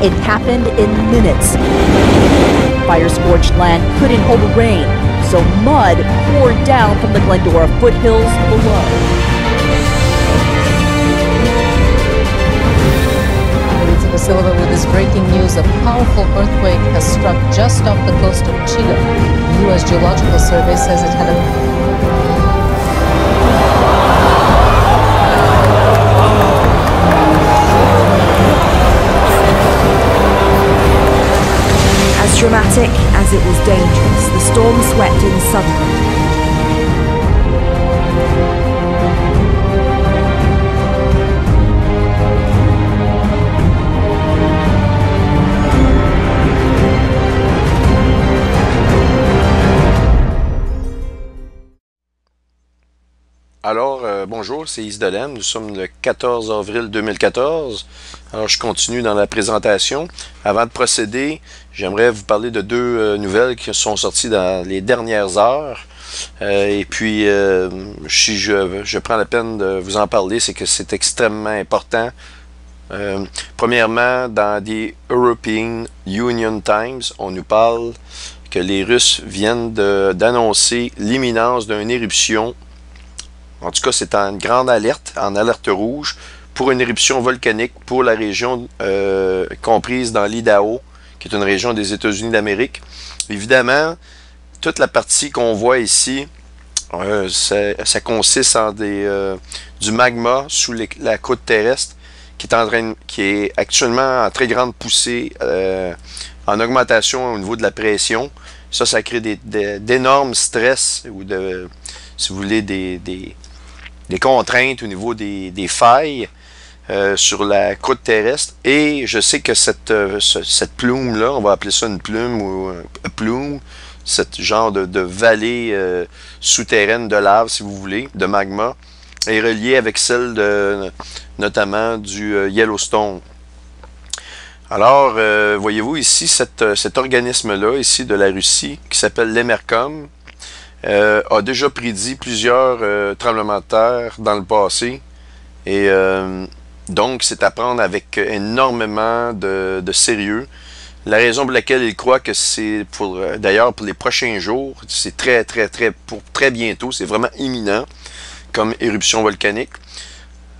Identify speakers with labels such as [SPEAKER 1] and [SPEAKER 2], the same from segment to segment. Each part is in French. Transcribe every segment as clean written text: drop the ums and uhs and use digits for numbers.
[SPEAKER 1] It happened in minutes. Fire-scorched land couldn't hold rain, so mud poured down from the Glendora foothills below.
[SPEAKER 2] Silva with this breaking news. A powerful earthquake has struck just off the coast of Chile. The U.S. Geological Survey says it had a...
[SPEAKER 1] As dramatic as it was dangerous, the storm swept in suddenly.
[SPEAKER 3] Alors, bonjour, c'est Yves Delem. Nous sommes le 14 avril 2014. Alors, je continue dans la présentation. Avant de procéder, j'aimerais vous parler de deux nouvelles qui sont sorties dans les dernières heures. Et puis, si je prends la peine de vous en parler, c'est que c'est extrêmement important. Premièrement, dans des European Union Times, on nous parle que les Russes viennent d'annoncer l'imminence d'une éruption. En tout cas, c'est en grande alerte, en alerte rouge, pour une éruption volcanique pour la région comprise dans l'Idaho, qui est une région des États-Unis d'Amérique. Évidemment, toute la partie qu'on voit ici, ça consiste en du magma sous la croûte terrestre qui est actuellement en très grande poussée, en augmentation au niveau de la pression. Ça crée d'énormes stress ou si vous voulez, des contraintes au niveau des failles sur la croûte terrestre. Et je sais que cette plume-là, on va appeler ça une plume ou un plume, ce genre de vallée souterraine de lave, si vous voulez, de magma, est reliée avec celle notamment du Yellowstone. Alors, voyez-vous ici cet organisme-là, ici de la Russie, qui s'appelle l'Emercom, a déjà prédit plusieurs tremblements de terre dans le passé. Et donc, c'est à prendre avec énormément de sérieux. La raison pour laquelle il croit que c'est d'ailleurs pour les prochains jours, c'est pour très bientôt, c'est vraiment imminent comme éruption volcanique.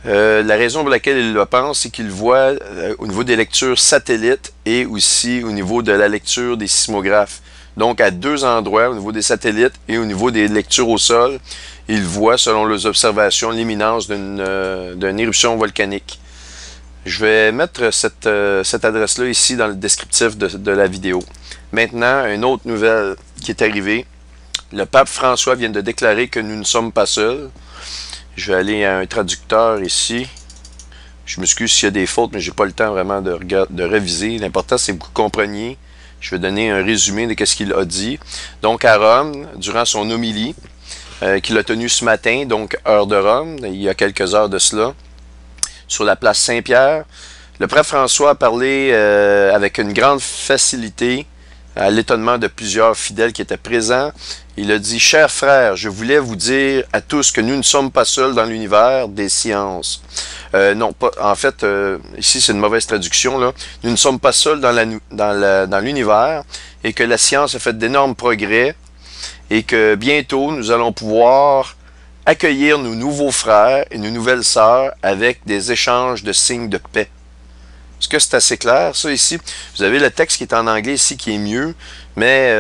[SPEAKER 3] La raison pour laquelle il le pense, c'est qu'il voit au niveau des lectures satellites et aussi au niveau de la lecture des sismographes. Donc, à deux endroits, au niveau des satellites et au niveau des lectures au sol, il voit, selon leurs observations, l'imminence d'une éruption volcanique. Je vais mettre cette adresse-là ici dans le descriptif de la vidéo. Maintenant, une autre nouvelle qui est arrivée. Le pape François vient de déclarer que nous ne sommes pas seuls. Je vais aller à un traducteur ici. Je m'excuse s'il y a des fautes, mais je n'ai pas le temps vraiment de réviser. L'important, c'est que vous compreniez. Je vais donner un résumé de ce qu'il a dit. Donc, à Rome, durant son homélie, qu'il a tenue ce matin, donc heure de Rome, il y a quelques heures de cela, sur la place Saint-Pierre, le prêtre François a parlé avec une grande facilité, à l'étonnement de plusieurs fidèles qui étaient présents. Il a dit « Chers frères, je voulais vous dire à tous que nous ne sommes pas seuls dans l'univers des sciences. » Non, pas, en fait, ici c'est une mauvaise traduction, là. Nous ne sommes pas seuls dans l'univers et que la science a fait d'énormes progrès et que bientôt nous allons pouvoir accueillir nos nouveaux frères et nos nouvelles sœurs avec des échanges de signes de paix. Est-ce que c'est assez clair, ça, ici? Vous avez le texte qui est en anglais ici, qui est mieux, mais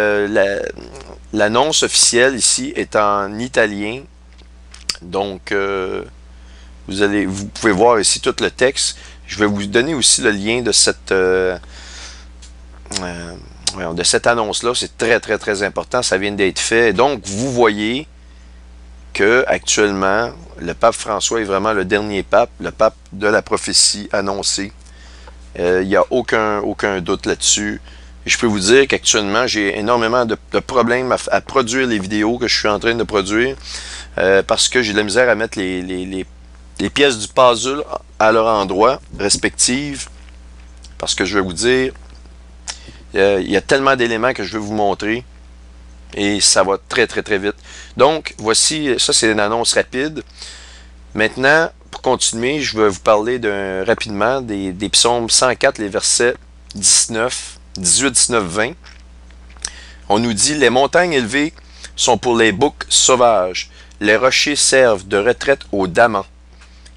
[SPEAKER 3] l'annonce officielle ici est en italien. Donc, vous pouvez voir ici tout le texte. Je vais vous donner aussi le lien de cette annonce-là. C'est très important. Ça vient d'être fait. Donc, vous voyez que actuellement, le pape François est vraiment le dernier pape, le pape de la prophétie annoncée. Il n'y a aucun doute là-dessus. Je peux vous dire qu'actuellement, j'ai énormément de problèmes à produire les vidéos que je suis en train de produire parce que j'ai de la misère à mettre les pièces du puzzle à leur endroit respectif. Parce que je vais vous dire, il y a tellement d'éléments que je vais vous montrer et ça va très vite. Donc, voici, ça c'est une annonce rapide. Maintenant, pour continuer, je vais vous parler rapidement des psaumes 104, les versets 19, 18, 19, 20, on nous dit « Les montagnes élevées sont pour les boucs sauvages. Les rochers servent de retraite aux damans.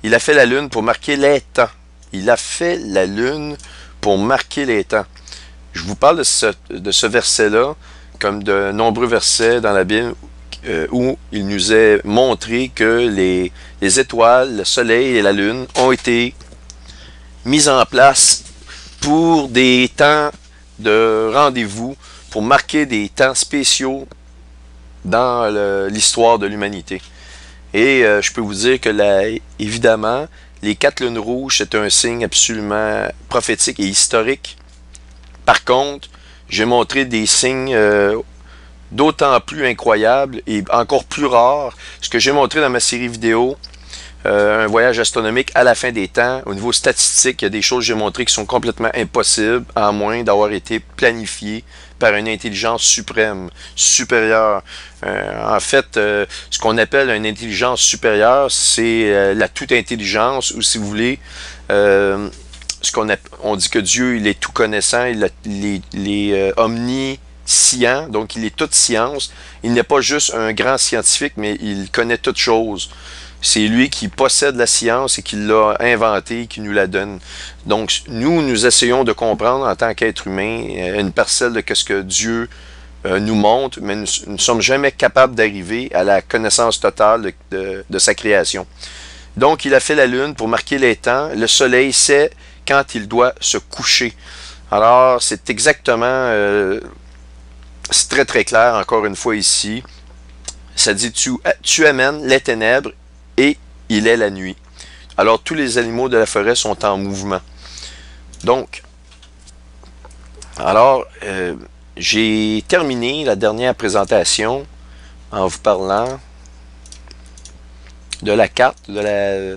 [SPEAKER 3] Il a fait la lune pour marquer les temps. Il a fait la lune pour marquer les temps. » Je vous parle de ce verset-là, comme de nombreux versets dans la Bible, où il nous est montré que les étoiles, le soleil et la lune ont été mis en place pour des temps de rendez-vous, pour marquer des temps spéciaux dans l'histoire de l'humanité. Et je peux vous dire que évidemment, les 4 lunes rouges, c'est un signe absolument prophétique et historique. Par contre, j'ai montré des signes d'autant plus incroyables et encore plus rares. Ce que j'ai montré dans ma série vidéo, un voyage astronomique à la fin des temps, au niveau statistique, il y a des choses que j'ai montrées qui sont complètement impossibles, à moins d'avoir été planifiées par une intelligence suprême, supérieure. En fait, ce qu'on appelle une intelligence supérieure, c'est la toute-intelligence, ou si vous voulez, on dit que Dieu, il est tout connaissant, il est omniscient, donc il est toute science. Il n'est pas juste un grand scientifique, mais il connaît toutes choses. C'est lui qui possède la science et qui l'a inventée, qui nous la donne. Donc, nous essayons de comprendre en tant qu'être humain une parcelle de ce que Dieu nous montre, mais nous ne sommes jamais capables d'arriver à la connaissance totale de sa création. Donc, il a fait la lune pour marquer les temps. Le soleil sait quand il doit se coucher. Alors, c'est exactement, c'est très très clair, encore une fois ici. Ça dit, tu amènes les ténèbres et il est la nuit. Alors, tous les animaux de la forêt sont en mouvement. Donc, alors, j'ai terminé la dernière présentation en vous parlant de la carte de la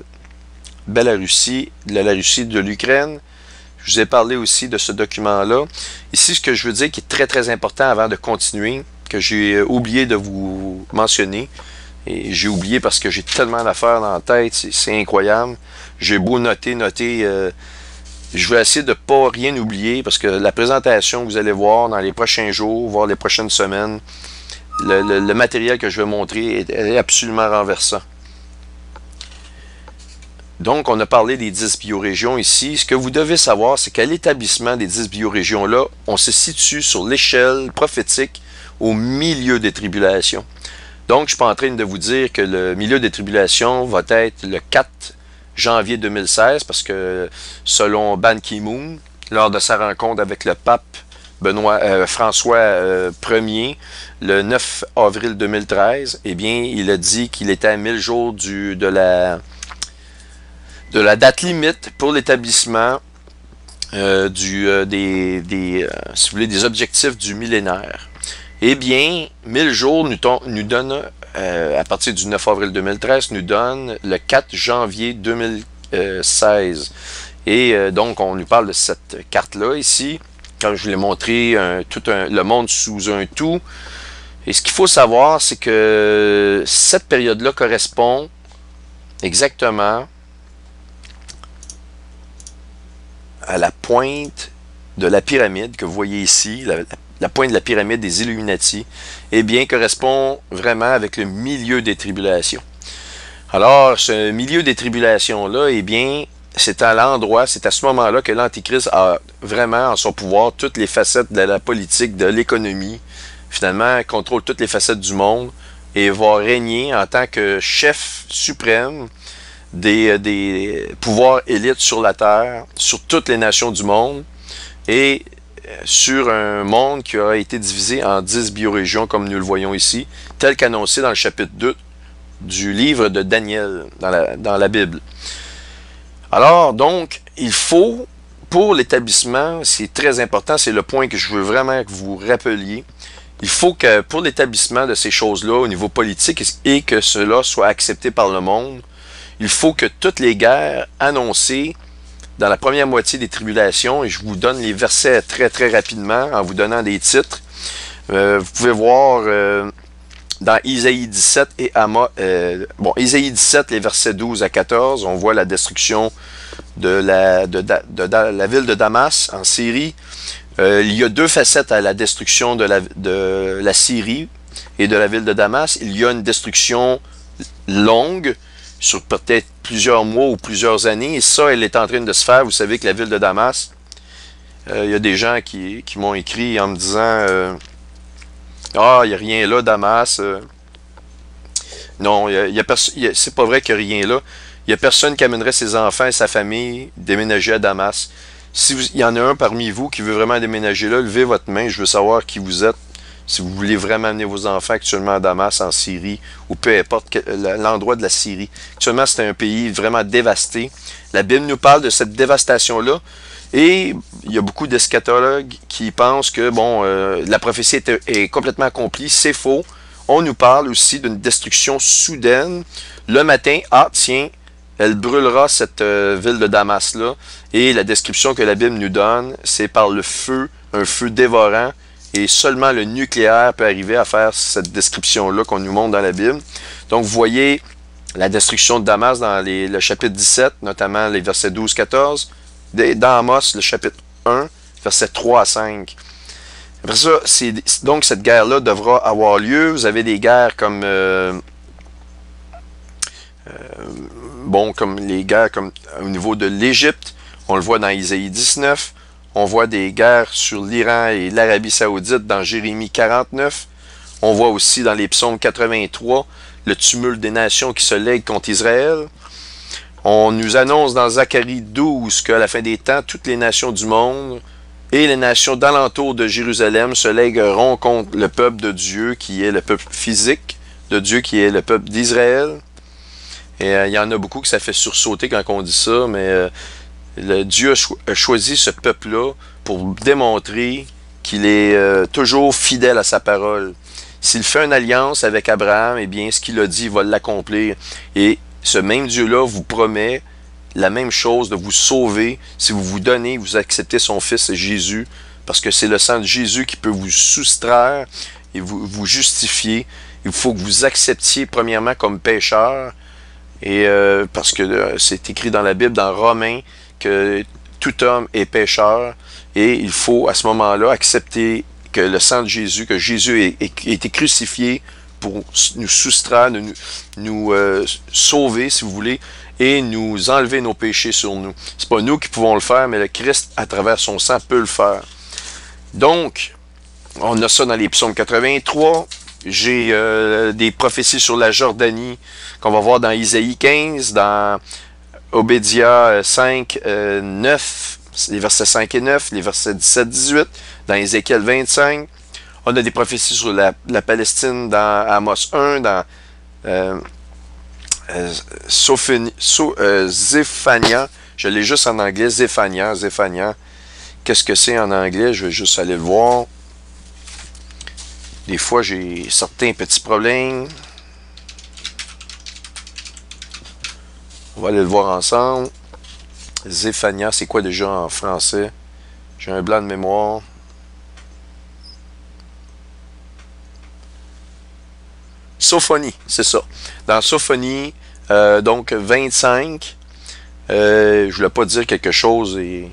[SPEAKER 3] Biélorussie, de l'Ukraine. Je vous ai parlé aussi de ce document-là. Ici, ce que je veux dire qui est très très important avant de continuer, que j'ai oublié de vous mentionner, et j'ai oublié parce que j'ai tellement d'affaires dans la tête, c'est incroyable. J'ai beau noter, je vais essayer de ne pas rien oublier parce que la présentation que vous allez voir dans les prochains jours, voire les prochaines semaines, le matériel que je vais montrer est absolument renversant. Donc, on a parlé des 10 biorégions ici. Ce que vous devez savoir, c'est qu'à l'établissement des 10 biorégions-là, on se situe sur l'échelle prophétique au milieu des tribulations. Donc, je ne suis pas en train de vous dire que le milieu des tribulations va être le 4 janvier 2016, parce que selon Ban Ki-moon, lors de sa rencontre avec le pape François Ier, le 9 avril 2013, eh bien, il a dit qu'il était à 1000 jours de la date limite pour l'établissement si vous voulez, des objectifs du millénaire. Eh bien, 1000 jours nous donne, à partir du 9 avril 2013, nous donne le 4 janvier 2016. Et donc, on nous parle de cette carte-là ici. Comme je vous l'ai montré, le monde sous un tout. Et ce qu'il faut savoir, c'est que cette période-là correspond exactement à la pointe de la pyramide que vous voyez ici, la pointe de la pyramide des Illuminati, eh bien, correspond vraiment avec le milieu des tribulations. Alors, ce milieu des tribulations-là, eh bien, c'est à l'endroit, c'est à ce moment-là que l'Antichrist a vraiment en son pouvoir toutes les facettes de la politique, de l'économie, finalement, contrôle toutes les facettes du monde et va régner en tant que chef suprême des pouvoirs élites sur la Terre, sur toutes les nations du monde, et sur un monde qui aura été divisé en 10 biorégions, comme nous le voyons ici, tel qu'annoncé dans le chapitre 2 du livre de Daniel, dans la Bible. Alors, donc, il faut, pour l'établissement, c'est très important, c'est le point que je veux vraiment que vous rappeliez, il faut que, pour l'établissement de ces choses-là, au niveau politique, et que cela soit accepté par le monde, il faut que toutes les guerres annoncées dans la première moitié des tribulations, et je vous donne les versets très très rapidement en vous donnant des titres. Vous pouvez voir dans Isaïe 17 et Isaïe 17, les versets 12 à 14, on voit la destruction de la ville de Damas en Syrie. Il y a deux facettes à la destruction de la Syrie et de la ville de Damas. Il y a une destruction longue, sur peut-être plusieurs mois ou plusieurs années, et ça, elle est en train de se faire. Vous savez que la ville de Damas, il y a des gens qui m'ont écrit en me disant ah, il n'y a rien là, Damas. Non, c'est pas vrai qu'il n'y a rien là. Il n'y a personne qui amènerait ses enfants et sa famille déménager à Damas. Il y en a un parmi vous qui veut vraiment déménager là, levez votre main, je veux savoir qui vous êtes. Si vous voulez vraiment amener vos enfants actuellement à Damas, en Syrie, ou peu importe l'endroit de la Syrie. Actuellement, c'est un pays vraiment dévasté. La Bible nous parle de cette dévastation-là. Et il y a beaucoup d'eschatologues qui pensent que bon, la prophétie est complètement accomplie. C'est faux. On nous parle aussi d'une destruction soudaine. Le matin, ah tiens, elle brûlera cette ville de Damas-là. Et la description que la Bible nous donne, c'est par le feu, un feu dévorant. Et seulement le nucléaire peut arriver à faire cette description-là qu'on nous montre dans la Bible. Donc, vous voyez la destruction de Damas dans le chapitre 17, notamment les versets 12-14. Dans Amos, le chapitre 1, versets 3 à 5. Après ça, donc cette guerre-là devra avoir lieu. Vous avez des guerres comme comme les guerres au niveau de l'Égypte. On le voit dans Isaïe 19. On voit des guerres sur l'Iran et l'Arabie Saoudite dans Jérémie 49. On voit aussi dans les psaumes 83 le tumulte des nations qui se lèguent contre Israël. On nous annonce dans Zacharie 12 qu'à la fin des temps, toutes les nations du monde et les nations d'alentour de Jérusalem se lègueront contre le peuple de Dieu, qui est le peuple physique de Dieu, qui est le peuple d'Israël. Et il y en a beaucoup que ça fait sursauter quand on dit ça, mais Dieu a choisi ce peuple-là pour démontrer qu'il est toujours fidèle à sa parole. S'il fait une alliance avec Abraham, eh bien, ce qu'il a dit, il va l'accomplir. Et ce même Dieu-là vous promet la même chose, de vous sauver si vous vous donnez, vous acceptez son Fils Jésus, parce que c'est le sang de Jésus qui peut vous soustraire et vous justifier. Il faut que vous acceptiez premièrement comme pécheur, et parce que c'est écrit dans la Bible, dans Romains, que tout homme est pécheur, et il faut à ce moment-là accepter que le sang de Jésus, que Jésus a été crucifié pour nous soustraire, nous sauver, si vous voulez, et nous enlever nos péchés sur nous. C'est pas nous qui pouvons le faire, mais le Christ, à travers son sang, peut le faire. Donc, on a ça dans les psaumes 83. J'ai des prophéties sur la Jordanie qu'on va voir dans Isaïe 15, dans Obédia 5, 9, les versets 5 et 9, les versets 17-18, dans Ézéchiel 25. On a des prophéties sur la Palestine dans Amos 1, dans Zéphania. Je l'ai juste en anglais, Zéphania. Qu'est-ce que c'est en anglais? Je vais juste aller le voir. Des fois, j'ai certains petits problèmes. On va aller le voir ensemble. Zéphania, c'est quoi déjà en français? J'ai un blanc de mémoire. Sophonie, c'est ça. Dans Sophonie, donc 25, je ne voulais pas dire quelque chose et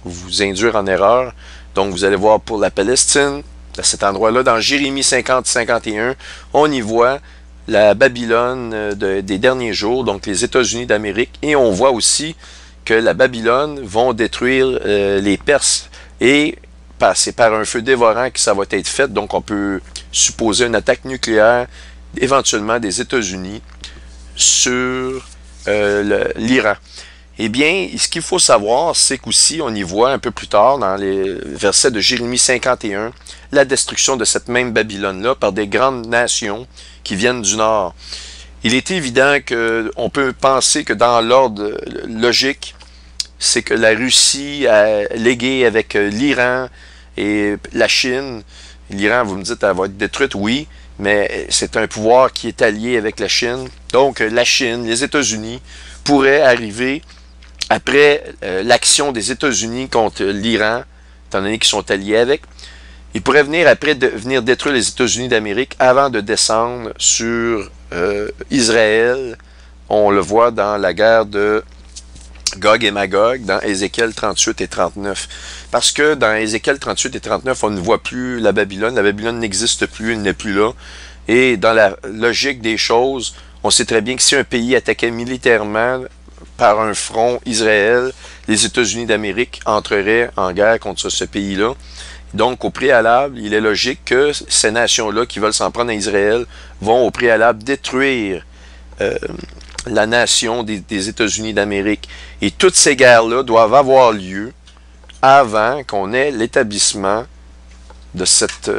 [SPEAKER 3] vous induire en erreur. Donc, vous allez voir pour la Palestine, à cet endroit-là, dans Jérémie 50-51, on y voit la Babylone des derniers jours, donc les États-Unis d'Amérique, et on voit aussi que la Babylone vont détruire les Perses, et c'est par un feu dévorant que ça va être fait, donc on peut supposer une attaque nucléaire, éventuellement des États-Unis, sur l'Iran. Eh bien, ce qu'il faut savoir, c'est qu'aussi, on y voit un peu plus tard, dans les versets de Jérémie 51, la destruction de cette même Babylone-là par des grandes nations qui viennent du Nord. Il est évident qu'on peut penser que dans l'ordre logique, c'est que la Russie a légué avec l'Iran et la Chine. L'Iran, vous me dites, elle va être détruite, oui, mais c'est un pouvoir qui est allié avec la Chine. Donc, la Chine, les États-Unis pourraient arriver après l'action des États-Unis contre l'Iran, étant donné qu'ils sont alliés avec. Ils pourraient venir après venir détruire les États-Unis d'Amérique avant de descendre sur Israël. On le voit dans la guerre de Gog et Magog dans Ézéchiel 38 et 39. Parce que dans Ézéchiel 38 et 39, on ne voit plus la Babylone. La Babylone n'existe plus, elle n'est plus là. Et dans la logique des choses, on sait très bien que si un pays attaquait militairement par un front Israël, les États-Unis d'Amérique entreraient en guerre contre ce pays-là. Donc, au préalable, il est logique que ces nations-là qui veulent s'en prendre à Israël vont au préalable détruire la nation des États-Unis d'Amérique. Et toutes ces guerres-là doivent avoir lieu avant qu'on ait l'établissement de cette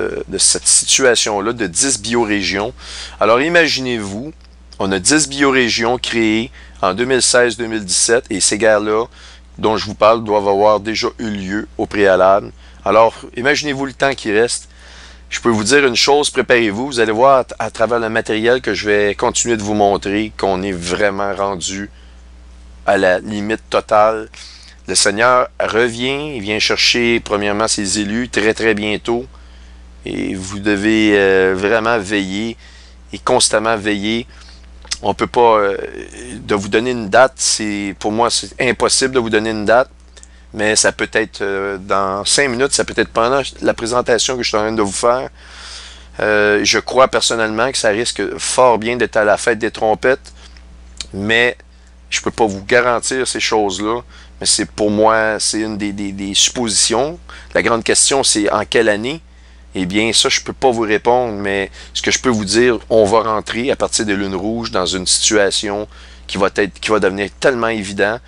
[SPEAKER 3] situation-là de 10 biorégions. Alors imaginez-vous, on a 10 biorégions créées en 2016-2017 et ces guerres-là dont je vous parle doivent avoir déjà eu lieu au préalable. Alors imaginez-vous le temps qui reste. Je peux vous dire une chose, préparez-vous, vous allez voir à travers le matériel que je vais continuer de vous montrer qu'on est vraiment rendu à la limite totale. Le Seigneur revient, il vient chercher premièrement ses élus très très bientôt et vous devez vraiment veiller et constamment veiller. On ne peut pas de vous donner une date, pour moi c'est impossible de vous donner une date, mais ça peut être dans 5 minutes, ça peut être pendant la présentation que je suis en train de vous faire. Je crois personnellement que ça risque fort bien d'être à la fête des trompettes, mais je ne peux pas vous garantir ces choses-là. Mais c'est pour moi, c'est une des suppositions. La grande question, c'est en quelle année? Eh bien, ça, je ne peux pas vous répondre, mais ce que je peux vous dire, on va rentrer à partir de lune rouge dans une situation qui va devenir tellement évident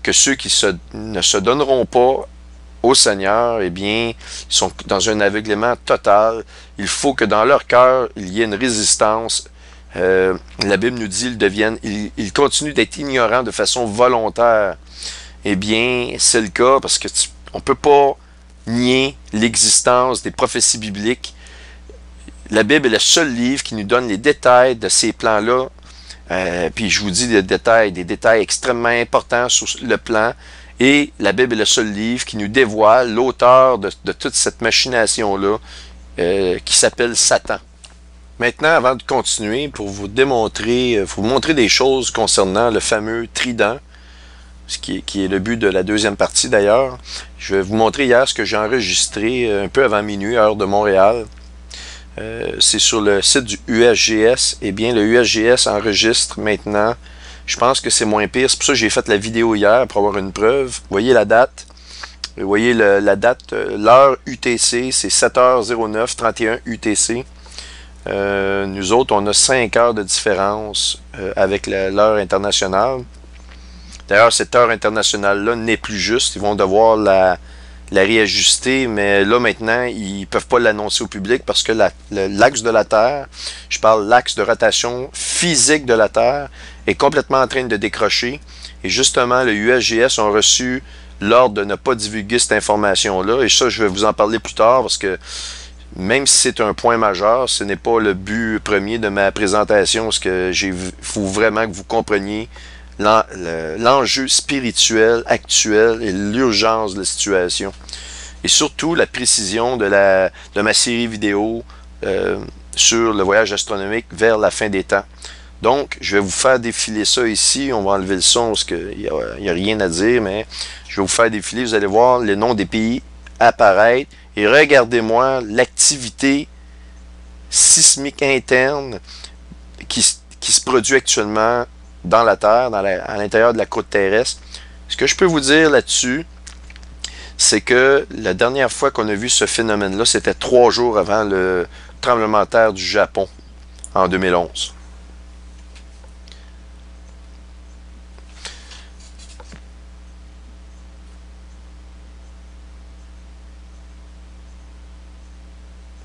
[SPEAKER 3] que ceux qui ne se donneront pas au Seigneur, eh bien, ils sont dans un aveuglement total. Il faut que dans leur cœur, il y ait une résistance. La Bible nous dit ils continuent d'être ignorants de façon volontaire. Eh bien, c'est le cas parce que on ne peut pas nier l'existence des prophéties bibliques. La Bible est le seul livre qui nous donne les détails de ces plans-là. Puis je vous dis des détails extrêmement importants sur le plan. Et la Bible est le seul livre qui nous dévoile l'auteur de toute cette machination-là qui s'appelle Satan. Maintenant, avant de continuer, pour vous montrer des choses concernant le fameux trident, qui est le but de la deuxième partie d'ailleurs. Je vais vous montrer hier ce que j'ai enregistré un peu avant minuit, heure de Montréal. C'est sur le site du USGS. Eh bien, le USGS enregistre maintenant. Je pense que c'est moins pire. C'est pour ça que j'ai fait la vidéo hier pour avoir une preuve. Vous voyez la date. Vous voyez la date, l'heure UTC, c'est 7h09, 31 UTC. Nous autres, on a 5 heures de différence avec l'heure internationale. D'ailleurs, cette heure internationale-là n'est plus juste. Ils vont devoir la réajuster, mais là, maintenant, ils ne peuvent pas l'annoncer au public parce que l'axe de la Terre, je parle l'axe de rotation physique de la Terre, est complètement en train de décrocher. Et justement, le USGS ont reçu l'ordre de ne pas divulguer cette information-là. Et ça, je vais vous en parler plus tard parce que même si c'est un point majeur, ce n'est pas le but premier de ma présentation, parce que faut vraiment que vous compreniez l'enjeu spirituel actuel et l'urgence de la situation. Et surtout la précision de ma série vidéo sur le voyage astronomique vers la fin des temps. Donc, je vais vous faire défiler ça ici. On va enlever le son parce qu'il n'y a rien à dire, mais je vais vous faire défiler. Vous allez voir les noms des pays apparaître. Et regardez-moi l'activité sismique interne qui se produit actuellement dans la Terre, à l'intérieur de la croûte terrestre. Ce que je peux vous dire là-dessus, c'est que la dernière fois qu'on a vu ce phénomène-là, c'était 3 jours avant le tremblement de terre du Japon, en 2011.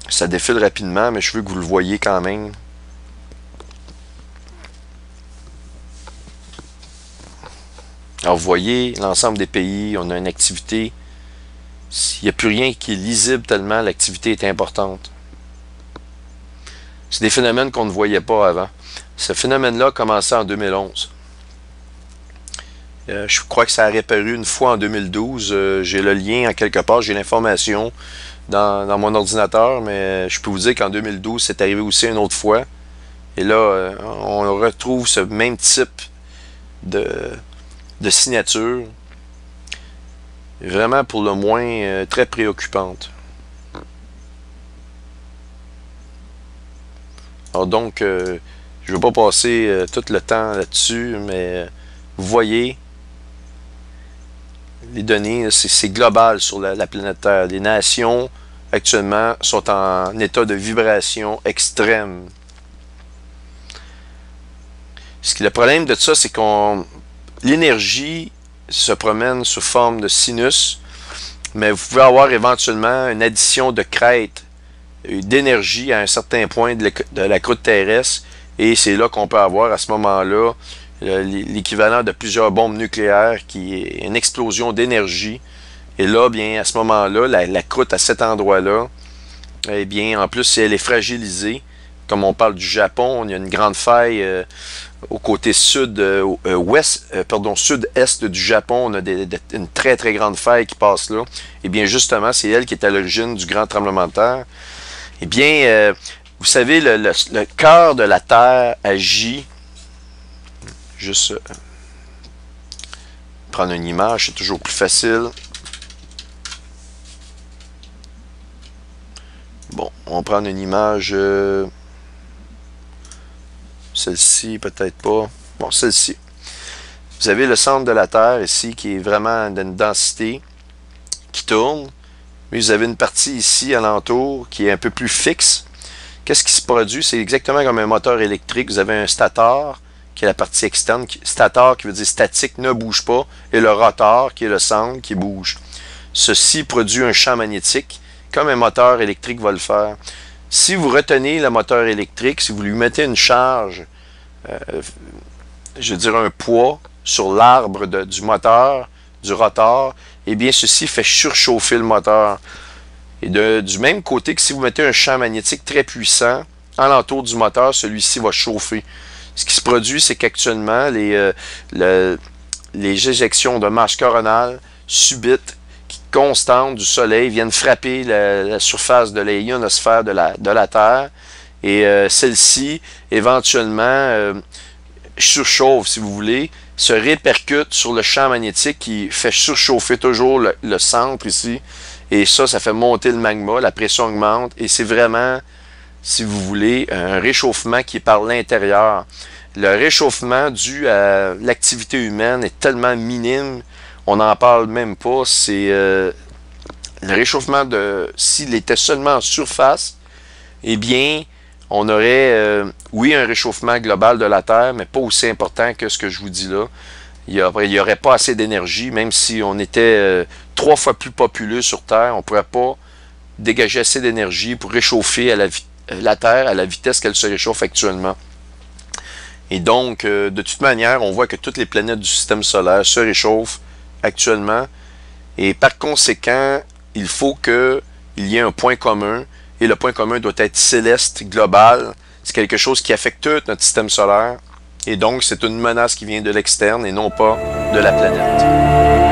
[SPEAKER 3] Ça défile rapidement, mais je veux que vous le voyez quand même. Alors, vous voyez, l'ensemble des pays, on a une activité. Il n'y a plus rien qui est lisible tellement l'activité est importante. C'est des phénomènes qu'on ne voyait pas avant. Ce phénomène-là a commencé en 2011. Je crois que ça a réapparu une fois en 2012. J'ai le lien en quelque part, j'ai l'information dans mon ordinateur, mais je peux vous dire qu'en 2012, c'est arrivé aussi une autre fois. Et là, on retrouve ce même type de signature. Vraiment pour le moins très préoccupante. Alors donc, je ne veux pas passer tout le temps là-dessus, mais vous voyez, les données, c'est global sur la planète Terre. Les nations, actuellement, sont en état de vibration extrême. Le problème de ça, c'est qu'on l'énergie se promène sous forme de sinus, mais vous pouvez avoir éventuellement une addition de crête d'énergie à un certain point de la croûte terrestre, et c'est là qu'on peut avoir à ce moment-là l'équivalent de plusieurs bombes nucléaires, qui est une explosion d'énergie. Et là, bien, à ce moment-là, la croûte à cet endroit-là, eh bien, en plus, si elle est fragilisée, comme on parle du Japon, il y a une grande faille au côté sud-est du Japon, on a une très très grande faille qui passe là. Et bien justement, c'est elle qui est à l'origine du grand tremblement de terre. Eh bien, vous savez, le cœur de la Terre agit. Juste prendre une image, c'est toujours plus facile. Bon, on va prendre une image. Celle-ci, peut-être pas. Bon, celle-ci. Vous avez le centre de la Terre ici qui est vraiment d'une densité qui tourne. Mais vous avez une partie ici alentour qui est un peu plus fixe. Qu'est-ce qui se produit? C'est exactement comme un moteur électrique. Vous avez un stator qui est la partie externe. Stator qui veut dire statique, ne bouge pas. Et le rotor qui est le centre qui bouge. Ceci produit un champ magnétique comme un moteur électrique va le faire. Si vous retenez le moteur électrique, si vous lui mettez une charge, je veux dire un poids sur l'arbre du moteur, du rotor, eh bien ceci fait surchauffer le moteur. Et du même côté que si vous mettez un champ magnétique très puissant alentour du moteur, celui-ci va chauffer. Ce qui se produit, c'est qu'actuellement, les éjections de masse coronale subites, constantes du Soleil, viennent frapper la surface de l'ionosphère de la Terre. Et celle-ci, éventuellement, surchauffe, si vous voulez, se répercute sur le champ magnétique qui fait surchauffer toujours le centre ici. Et ça fait monter le magma, la pression augmente. Et c'est vraiment, si vous voulez, un réchauffement qui est par l'intérieur. Le réchauffement dû à l'activité humaine est tellement minime, on n'en parle même pas. C'est le réchauffement s'il était seulement en surface, eh bien, on aurait, oui, un réchauffement global de la Terre, mais pas aussi important que ce que je vous dis là. Il n'y aurait pas assez d'énergie, même si on était 3 fois plus populeux sur Terre, on ne pourrait pas dégager assez d'énergie pour réchauffer la Terre à la vitesse qu'elle se réchauffe actuellement. Et donc, de toute manière, on voit que toutes les planètes du système solaire se réchauffent actuellement. Et par conséquent, il faut qu'il y ait un point commun. Et le point commun doit être céleste, global. C'est quelque chose qui affecte tout notre système solaire. Et donc, c'est une menace qui vient de l'externe et non pas de la planète.